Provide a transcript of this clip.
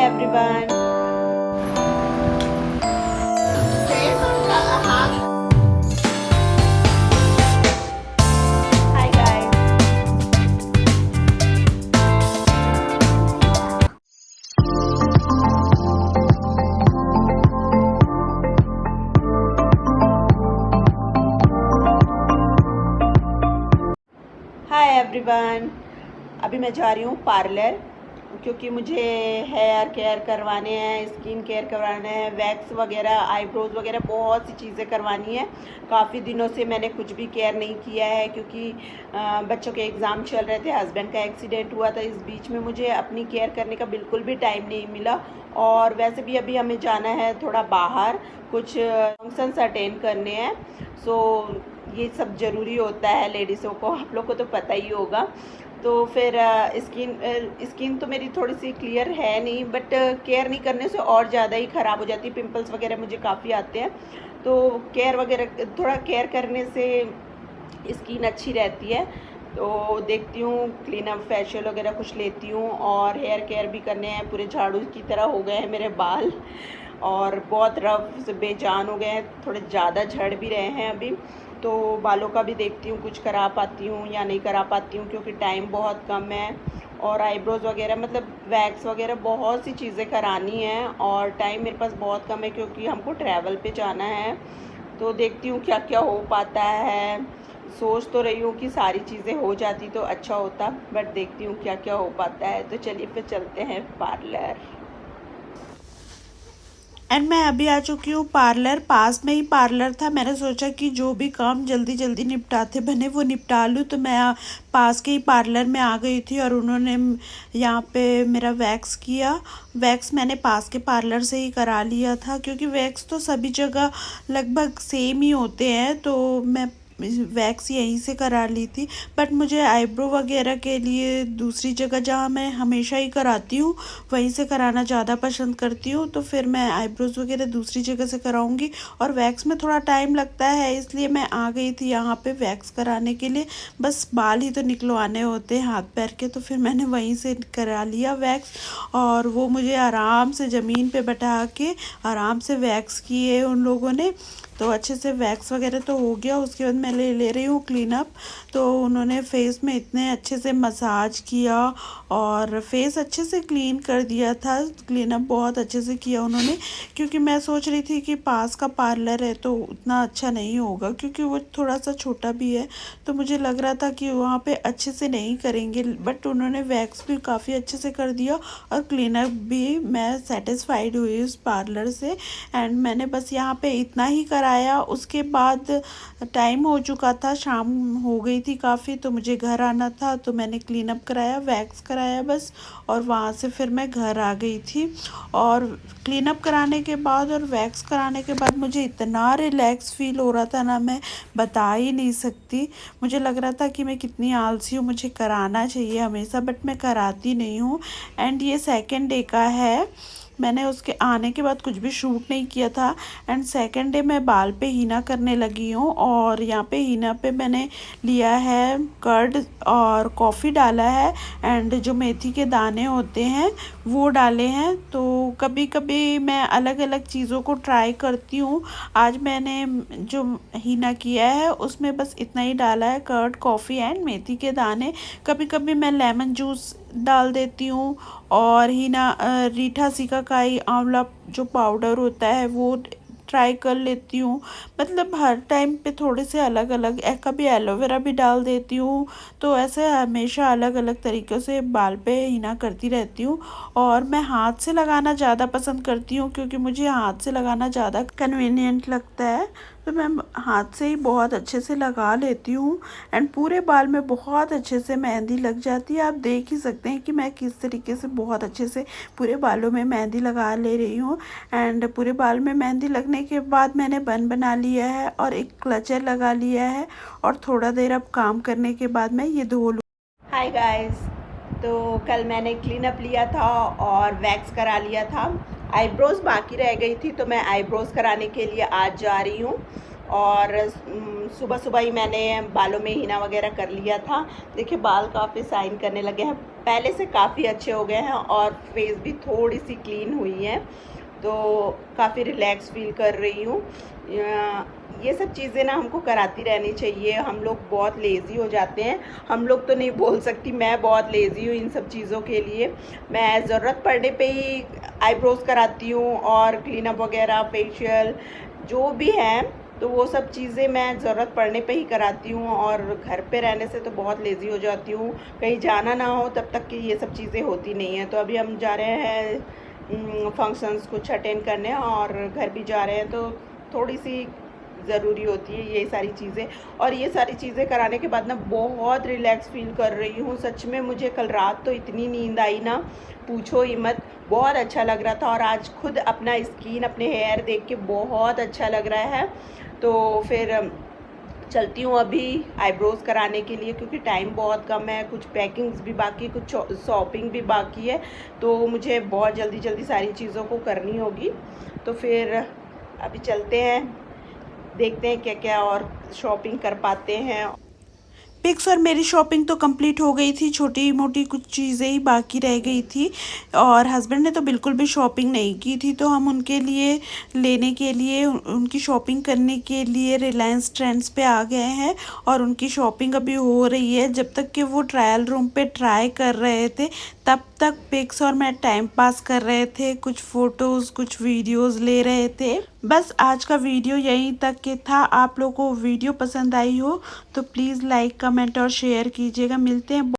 everyone. Hi guys. Hi everyone. अभी मैं जा रही हूँ पार्लर, क्योंकि मुझे हेयर केयर करवाने हैं, स्किन केयर करवाना है, वैक्स वगैरह, आईब्रोज वगैरह बहुत सी चीज़ें करवानी है। काफ़ी दिनों से मैंने कुछ भी केयर नहीं किया है, क्योंकि बच्चों के एग्ज़ाम चल रहे थे, हस्बैंड का एक्सीडेंट हुआ था। इस बीच में मुझे अपनी केयर करने का बिल्कुल भी टाइम नहीं मिला। और वैसे भी अभी हमें जाना है थोड़ा बाहर, कुछ फंक्शंस अटेंड करने हैं। सो ये सब ज़रूरी होता है लेडीज़ों को, आप लोग को तो पता ही होगा। तो फिर स्किन तो मेरी थोड़ी सी क्लियर है नहीं, बट केयर नहीं करने से और ज़्यादा ही ख़राब हो जाती है। पिंपल्स वगैरह मुझे काफ़ी आते हैं, तो केयर वगैरह थोड़ा केयर करने से स्किन अच्छी रहती है। तो देखती हूँ क्लीन अप फेशियल वगैरह कुछ लेती हूँ, और हेयर केयर भी करने हैं। पूरे झाड़ू की तरह हो गए हैं मेरे बाल, और बहुत रफ से बेजान हो गए हैं, थोड़े ज़्यादा झड़ भी रहे हैं अभी। तो बालों का भी देखती हूँ कुछ करा पाती हूँ या नहीं करा पाती हूँ, क्योंकि टाइम बहुत कम है। और आईब्रोज़ वगैरह मतलब वैक्स वगैरह बहुत सी चीज़ें करानी हैं, और टाइम मेरे पास बहुत कम है, क्योंकि हमको ट्रैवल पे जाना है। तो देखती हूँ क्या क्या हो पाता है। सोच तो रही हूँ कि सारी चीज़ें हो जाती तो अच्छा होता, बट देखती हूँ क्या क्या हो पाता है। तो चलिए फिर चलते हैं पार्लर। एंड मैं अभी आ चुकी हूँ पार्लर। पास में ही पार्लर था, मैंने सोचा कि जो भी काम जल्दी जल्दी निपटाते बने वो निपटा लूँ। तो मैं पास के ही पार्लर में आ गई थी, और उन्होंने यहाँ पे मेरा वैक्स किया। वैक्स मैंने पास के पार्लर से ही करा लिया था, क्योंकि वैक्स तो सभी जगह लगभग सेम ही होते हैं, तो मैं वैक्स यहीं से करा ली थी। बट मुझे आईब्रो वगैरह के लिए दूसरी जगह, जहाँ मैं हमेशा ही कराती हूँ, वहीं से कराना ज़्यादा पसंद करती हूँ। तो फिर मैं आईब्रोज़ वगैरह दूसरी जगह से कराऊंगी, और वैक्स में थोड़ा टाइम लगता है, इसलिए मैं आ गई थी यहाँ पे वैक्स कराने के लिए। बस बाल ही तो निकलवाने होते हैं हाथ पैर के, तो फिर मैंने वहीं से करा लिया वैक्स। और वो मुझे आराम से ज़मीन पे बैठा के आराम से वैक्स किए उन लोगों ने। तो अच्छे से वैक्स वगैरह तो हो गया। उसके बाद मैं ले रही हूँ क्लीन अप। तो उन्होंने फेस में इतने अच्छे से मसाज किया, और फेस अच्छे से क्लीन कर दिया था। क्लीन अप बहुत अच्छे से किया उन्होंने, क्योंकि मैं सोच रही थी कि पास का पार्लर है तो उतना अच्छा नहीं होगा, क्योंकि वो थोड़ा सा छोटा भी है। तो मुझे लग रहा था कि वहाँ पे अच्छे से नहीं करेंगे, बट उन्होंने वैक्स भी काफ़ी अच्छे से कर दिया, और क्लीन अप भी। मैं सेटिस्फाइड हुई उस पार्लर से। एंड मैंने बस यहाँ पे इतना ही कराया। उसके बाद टाइम हो चुका था, शाम हो गई थी काफ़ी, तो मुझे घर आना था। तो मैंने क्लीन अप कराया, वैक्स कराया बस, और वहाँ से फिर मैं घर आ गई थी। और क्लीन अप कराने के बाद और वैक्स कराने के बाद मुझे इतना रिलैक्स फील हो रहा था ना, मैं बता ही नहीं सकती। मुझे लग रहा था कि मैं कितनी आलसी हूँ, मुझे कराना चाहिए हमेशा, बट मैं कराती नहीं हूँ। एंड ये सेकंड डे का है। मैंने उसके आने के बाद कुछ भी शूट नहीं किया था। एंड सेकंड डे मैं बाल पे हीना करने लगी हूँ, और यहाँ पे हीना पे मैंने लिया है कर्ड और कॉफ़ी डाला है, एंड जो मेथी के दाने होते हैं वो डाले हैं। तो कभी कभी मैं अलग अलग चीज़ों को ट्राई करती हूँ। आज मैंने जो हीना किया है उसमें बस इतना ही डाला है, कर्ड, कॉफ़ी एंड मेथी के दाने। कभी कभी मैं लेमन जूस डाल देती हूँ, और हीना रीठा सीकाकाई आंवला जो पाउडर होता है वो ट्राई कर लेती हूँ। मतलब हर टाइम पे थोड़े से अलग अलग, कभी एलोवेरा भी डाल देती हूँ। तो ऐसे हमेशा अलग अलग तरीक़ों से बाल पे हीना करती रहती हूँ। और मैं हाथ से लगाना ज़्यादा पसंद करती हूँ, क्योंकि मुझे हाथ से लगाना ज़्यादा कन्वीनियंट लगता है। तो मैं हाथ से ही बहुत अच्छे से लगा लेती हूँ, एंड पूरे बाल में बहुत अच्छे से मेहंदी लग जाती है। आप देख ही सकते हैं कि मैं किस तरीके से बहुत अच्छे से पूरे बालों में मेहंदी लगा ले रही हूँ। एंड पूरे बाल में मेहंदी लगने के बाद मैंने बन बना लिया है, और एक क्लचर लगा लिया है, और थोड़ा देर अब काम करने के बाद मैं ये धो लूँ। Hi guys. तो कल मैंने क्लीन अप लिया था और वैक्स करा लिया था। आईब्रोज़ बाकी रह गई थी, तो मैं आईब्रोज़ कराने के लिए आज जा रही हूँ। और सुबह सुबह ही मैंने बालों में हीना वगैरह कर लिया था। देखिए बाल काफ़ी शाइन करने लगे हैं। पहले से काफ़ी अच्छे हो गए हैं और फेस भी थोड़ी सी क्लीन हुई है, तो काफ़ी रिलैक्स फील कर रही हूँ। ये सब चीज़ें ना हमको कराती रहनी चाहिए। हम लोग बहुत लेज़ी हो जाते हैं, हम लोग तो नहीं बोल सकती, मैं बहुत लेज़ी हूँ इन सब चीज़ों के लिए। मैं ज़रूरत पड़ने पे ही आईब्रोज़ कराती हूँ और क्लीनअप वगैरह, फेशियल जो भी है, तो वो सब चीज़ें मैं ज़रूरत पड़ने पे ही कराती हूँ। और घर पे रहने से तो बहुत लेज़ी हो जाती हूँ, कहीं जाना ना हो तब तक कि ये सब चीज़ें होती नहीं हैं। तो अभी हम जा रहे हैं फंक्शंस कुछ अटेंड करने और घर भी जा रहे हैं, तो थोड़ी सी ज़रूरी होती है ये सारी चीज़ें। और ये सारी चीज़ें कराने के बाद ना बहुत रिलैक्स फील कर रही हूँ। सच में मुझे कल रात तो इतनी नींद आई ना, पूछो ही मत। बहुत अच्छा लग रहा था और आज खुद अपना स्किन, अपने हेयर देख के बहुत अच्छा लग रहा है। तो फिर चलती हूँ अभी आईब्रोज़ कराने के लिए, क्योंकि टाइम बहुत कम है, कुछ पैकिंग्स भी बाकी, कुछ शॉपिंग भी बाकी है, तो मुझे बहुत जल्दी जल्दी सारी चीज़ों को करनी होगी। तो फिर अभी चलते हैं, देखते हैं क्या क्या और शॉपिंग कर पाते हैं। पिक्स और मेरी शॉपिंग तो कंप्लीट हो गई थी, छोटी मोटी कुछ चीज़ें ही बाकी रह गई थी और हस्बैंड ने तो बिल्कुल भी शॉपिंग नहीं की थी, तो हम उनके लिए लेने के लिए, उनकी शॉपिंग करने के लिए रिलायंस ट्रेंड्स पे आ गए हैं और उनकी शॉपिंग अभी हो रही है। जब तक कि वो ट्रायल रूम पे ट्राई कर रहे थे तब तक पिक्स और मैं टाइम पास कर रहे थे, कुछ फ़ोटोज़ कुछ वीडियोज़ ले रहे थे। बस आज का वीडियो यहीं तक के था। आप लोगों को वीडियो पसंद आई हो तो प्लीज़ लाइक कमेंट और शेयर कीजिएगा। मिलते हैं